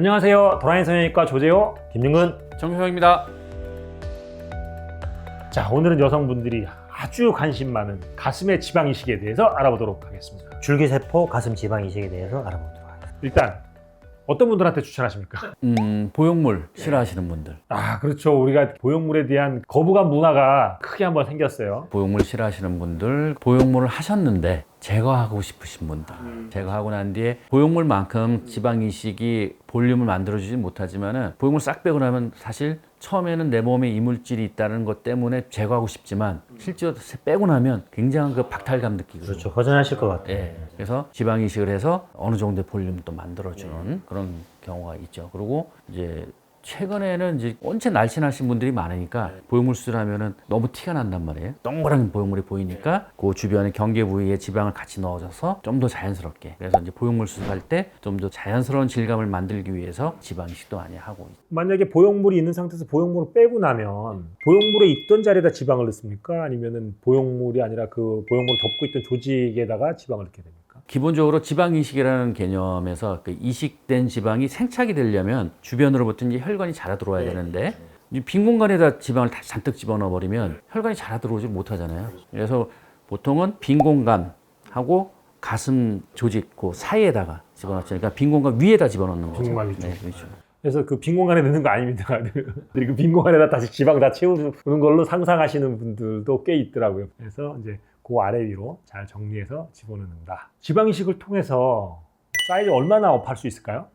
안녕하세요. 도라인 성형외과 조재호 김윤근 정효영입니다. 자, 오늘은 여성분들이 아주 관심 많은 가슴의 지방 이식에 대해서 알아보도록 하겠습니다. 줄기세포 가슴 지방 이식에 대해서 알아보도록 하겠습니다. 일단 어떤 분들한테 추천하십니까? 보형물 싫어하시는 분들, 그렇죠. 우리가 보형물에 대한 거부감 문화가 크게 한번 생겼어요. 보형물 싫어하시는 분들, 보형물을 하셨는데 제거하고 싶으신 분들, 제거하고 난 뒤에 보형물만큼 지방 이식이 볼륨을 만들어주지 못하지만은 보형물 싹 빼고 나면 사실 처음에는 내 몸에 이물질이 있다는 것 때문에 제거하고 싶지만 실제로 빼고 나면 굉장한 그 박탈감 느끼고 그렇죠. 허전하실 것 같아요. 예. 그래서 지방 이식을 해서 어느 정도의 볼륨도 만들어주는 그런 경우가 있죠. 그리고 이제 최근에는 이제 온체 날씬하신 분들이 많으니까 보형물 수술하면은 너무 티가 난단 말이에요. 동그란 보형물이 보이니까 그 주변에 경계 부위에 지방을 같이 넣어줘서 좀 더 자연스럽게. 그래서 이제 보형물 수술할 때 좀 더 자연스러운 질감을 만들기 위해서 지방 이식도 많이 하고 있어요. 만약에 보형물이 있는 상태에서 보형물을 빼고 나면 보형물에 있던 자리에다 지방을 넣습니까? 아니면은 보형물이 아니라 그 보형물을 덮고 있던 조직에다가 지방을 넣게 됩니까? 기본적으로 지방 이식이라는 개념에서 그 이식된 지방이 생착이 되려면 주변으로부터 이제 혈관이 자라 들어와야 되는데 이 빈 공간에다 지방을 다 잔뜩 집어넣어 버리면 혈관이 자라 들어오지 못하잖아요. 그래서 보통은 빈 공간하고 가슴 조직 그 사이에다가 집어넣죠. 그러니까 빈 공간 위에다 집어넣는 거죠. 빈 공간 위쪽. 네, 그렇죠. 그래서 그 빈 공간에 넣는 거 아닙니다. 그리고 빈 공간에다 다시 지방 다 채우는 걸로 상상하시는 분들도 꽤 있더라고요. 그래서 이제 그 아래 위로 잘 정리해서 집어넣는다. 지방 이식을 통해서 사이즈 얼마나 업할 수 있을까요?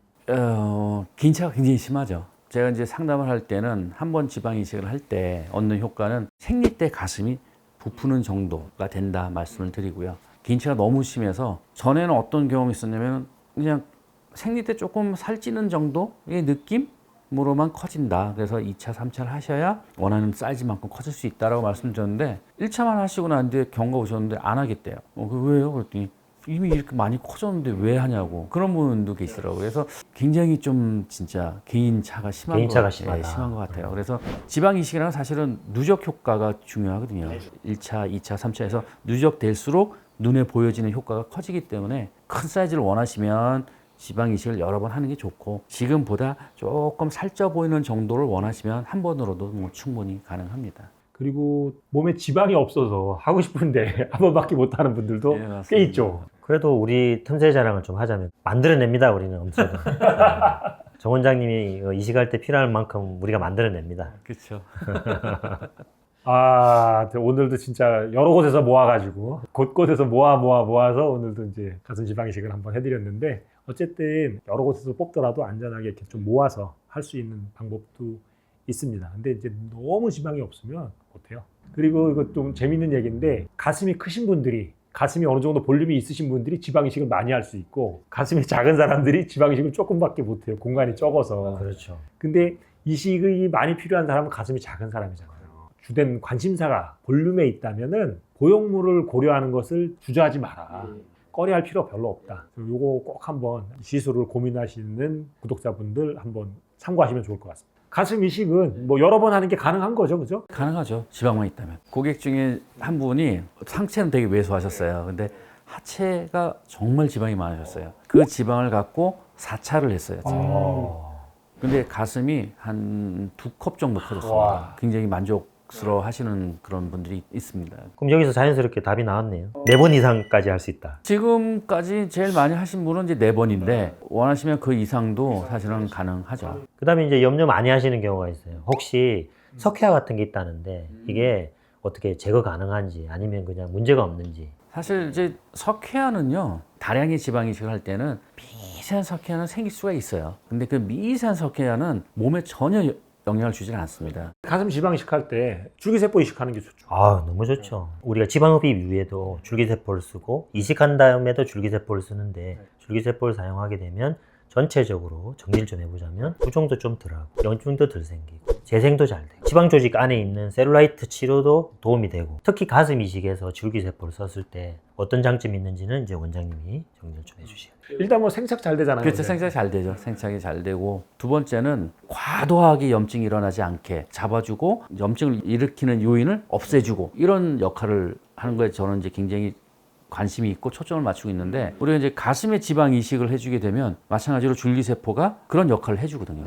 긴 차가 굉장히 심하죠. 제가 이제 상담을 할 때는 한 번 지방 이식을 할 때 얻는 효과는 생리 때 가슴이 부푸는 정도가 된다 말씀을 드리고요. 긴 차가 너무 심해서 전에는 어떤 경험이 있었냐면 그냥 생리 때 조금 살찌는 정도의 느낌으로만 커진다. 그래서 2차, 3차를 하셔야 원하는 사이즈만큼 커질 수 있다라고 말씀드렸는데 1차만 하시고 난 뒤에 경과 오셨는데 안 하겠대요. 왜요? 그랬더니 이미 이렇게 많이 커졌는데 왜 하냐고 그런 분도 계시더라고요. 그래서 굉장히 좀 진짜 개인차가 심한 것 같아요. 그래서 지방 이식이랑 사실은 누적 효과가 중요하거든요. 1차, 2차, 3차에서 누적될수록 눈에 보여지는 효과가 커지기 때문에 큰 사이즈를 원하시면 지방 이식을 여러 번 하는 게 좋고 지금보다 조금 살쪄 보이는 정도를 원하시면 한 번으로도 뭐 충분히 가능합니다. 그리고 몸에 지방이 없어서 하고 싶은데 한 번밖에 못 하는 분들도 네, 꽤 있죠. 그래도 우리 틈새 자랑을 좀 하자면 만들어냅니다. 우리는 엄청. 정 원장님이 이식할 때 필요할 만큼 우리가 만들어냅니다. 그렇죠. 오늘도 진짜 여러 곳에서 모아가지고 곳곳에서 모아서 오늘도 이제 가슴 지방 이식을 한번 해드렸는데 어쨌든 여러 곳에서 뽑더라도 안전하게 이렇게 좀 모아서 할 수 있는 방법도 있습니다. 근데 이제 너무 지방이 없으면 못해요. 그리고 이거 좀 재밌는 얘기인데 가슴이 크신 분들이 가슴이 어느 정도 볼륨이 있으신 분들이 지방 이식을 많이 할 수 있고 가슴이 작은 사람들이 지방 이식을 조금밖에 못해요. 공간이 적어서. 그렇죠. 근데 이식이 많이 필요한 사람은 가슴이 작은 사람이잖아요. 주된 관심사가 볼륨에 있다면은 보형물을 고려하는 것을 주저하지 마라. 꺼려할 필요 별로 없다. 요거 꼭 한번 시술을 고민하시는 구독자분들 한번 참고하시면 좋을 것 같습니다. 가슴 이식은 뭐 여러 번 하는 게 가능한 거죠, 그죠? 가능하죠. 지방만 있다면. 고객 중에 한 분이 상체는 되게 왜소하셨어요. 근데 하체가 정말 지방이 많으셨어요. 그 지방을 갖고 4차를 했어요. 근데 가슴이 한 2컵 정도 커졌습니다. 와. 굉장히 만족스러워 하시는 그런 분들이 있습니다. 그럼 여기서 자연스럽게 답이 나왔네요. 4번 이상까지 할 수 있다. 지금까지 제일 많이 하신 분은 이제 4번인데 원하시면 그 이상도 사실은 가능하죠. 그 다음에 이제 염려 많이 하시는 경우가 있어요. 혹시 석회화 같은 게 있다는데 이게 어떻게 제거 가능한지 아니면 그냥 문제가 없는지. 사실 이제 석회화는요, 다량의 지방 이식을 할 때는 미세한 석회화는 생길 수가 있어요. 근데 그 미세한 석회화는 몸에 전혀 영향을 주지는 않습니다. 가슴 지방 이식할 때 줄기세포 이식하는 게 좋죠. 너무 좋죠. 우리가 지방흡입 위에도 줄기세포를 쓰고 이식한 다음에도 줄기세포를 쓰는데 줄기세포를 사용하게 되면 전체적으로 정리를 좀 해보자면 부종도 좀 덜하고 염증도 덜 생기고 재생도 잘 되고 지방 조직 안에 있는 셀룰라이트 치료도 도움이 되고 특히 가슴 이식에서 줄기세포를 썼을 때 어떤 장점이 있는지는 이제 원장님이 정리를 좀 해주셔야 돼요. 일단 뭐 생착 잘 되잖아요. 그렇죠. 근데. 생착이 잘 되죠. 생착이 잘 되고 두 번째는 과도하게 염증이 일어나지 않게 잡아주고 염증을 일으키는 요인을 없애주고 이런 역할을 하는 거에 저는 이제 굉장히 관심이 있고 초점을 맞추고 있는데 우리가 이제 가슴에 지방 이식을 해주게 되면 마찬가지로 줄기세포가 그런 역할을 해주거든요.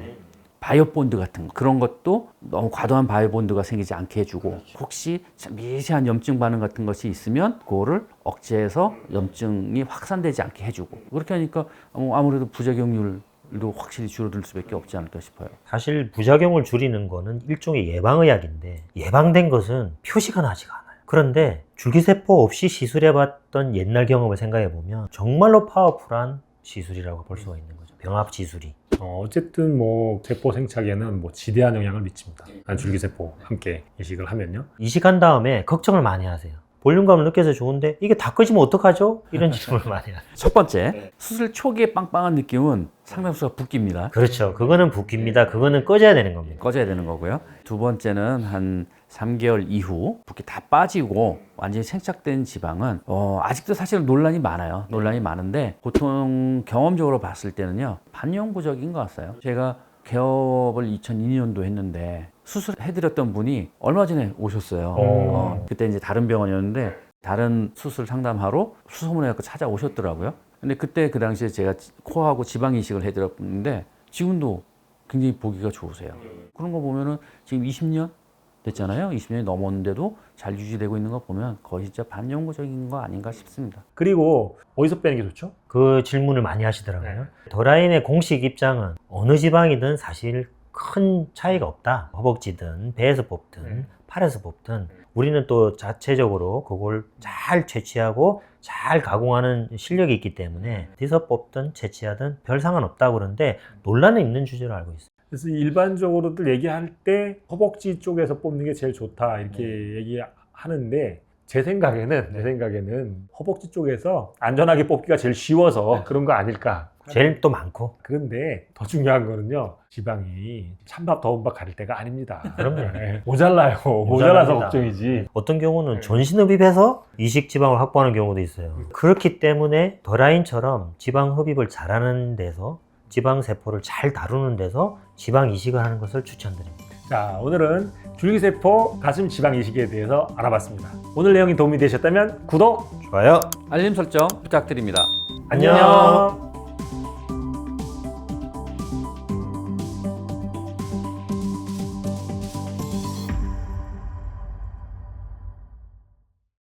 바이오본드 같은 거 그런 것도 너무 과도한 바이오본드가 생기지 않게 해주고 혹시 미세한 염증 반응 같은 것이 있으면 그거를 억제해서 염증이 확산되지 않게 해주고 그렇게 하니까 아무래도 부작용률도 확실히 줄어들 수밖에 없지 않을까 싶어요. 사실 부작용을 줄이는 거는 일종의 예방의학인데 예방된 것은 표시가 나지가 않아요. 그런데 줄기세포 없이 시술해봤던 옛날 경험을 생각해보면 정말로 파워풀한 시술이라고 볼 수가 있는 거죠. 병합 시술이. 어쨌든 뭐 세포 생착에는 뭐 지대한 영향을 미칩니다. 줄기세포 함께 이식을 하면요. 이식한 다음에 걱정을 많이 하세요. 볼륨감을 느껴서 좋은데 이게 다 꺼지면 어떡하죠? 이런 질문을 많이 하세요. 첫 번째, 수술 초기의 빵빵한 느낌은 상당수가 붓기입니다. 그렇죠. 그거는 붓기입니다. 그거는 꺼져야 되는 겁니다. 꺼져야 되는 거고요. 두 번째는 한 3개월 이후 붓기 다 빠지고 완전히 생착된 지방은 아직도 사실 논란이 많아요. 논란이 많은데 보통 경험적으로 봤을 때는요. 반영구적인 것 같아요. 제가 개업을 2002년도 했는데 수술해드렸던 분이 얼마 전에 오셨어요. 그때 이제 다른 병원이었는데 다른 수술 상담하러 수소문해갖고 찾아오셨더라고요. 근데 그때 그 당시에 제가 코하고 지방 이식을 해드렸는데 지금도 굉장히 보기가 좋으세요. 그런 거 보면은 지금 20년 됐잖아요. 20년이 넘었는데도 잘 유지되고 있는 거 보면 거의 진짜 반영구적인 거 아닌가 싶습니다. 그리고 어디서 빼는 게 좋죠? 그 질문을 많이 하시더라고요. 더라인의 공식 입장은 어느 지방이든 사실 큰 차이가 없다. 허벅지든 배에서 뽑든 팔에서 뽑든 우리는 또 자체적으로 그걸 잘 채취하고 잘 가공하는 실력이 있기 때문에 어디서 뽑든 채취하든 별 상관없다고 그러는데 논란은 있는 주제로 알고 있어요. 그래서 일반적으로들 얘기할 때 허벅지 쪽에서 뽑는 게 제일 좋다 이렇게 얘기하는데 제 생각에는 허벅지 쪽에서 안전하게 뽑기가 제일 쉬워서 그런 거 아닐까. 제일 또 많고. 그런데 더 중요한 거는요. 지방이 찬밥 더운 밥 가릴 때가 아닙니다. 그럼요. 네, 모자라요. 모자라서 걱정이지. 어떤 경우는 전신흡입해서 이식 지방을 확보하는 경우도 있어요. 그렇기 때문에 더라인처럼 지방 흡입을 잘하는 데서 지방 세포를 잘 다루는 데서 지방 이식을 하는 것을 추천드립니다. 자, 오늘은 줄기세포 가슴 지방 이식에 대해서 알아봤습니다. 오늘 내용이 도움이 되셨다면 구독, 좋아요. 알림 설정 부탁드립니다. 안녕.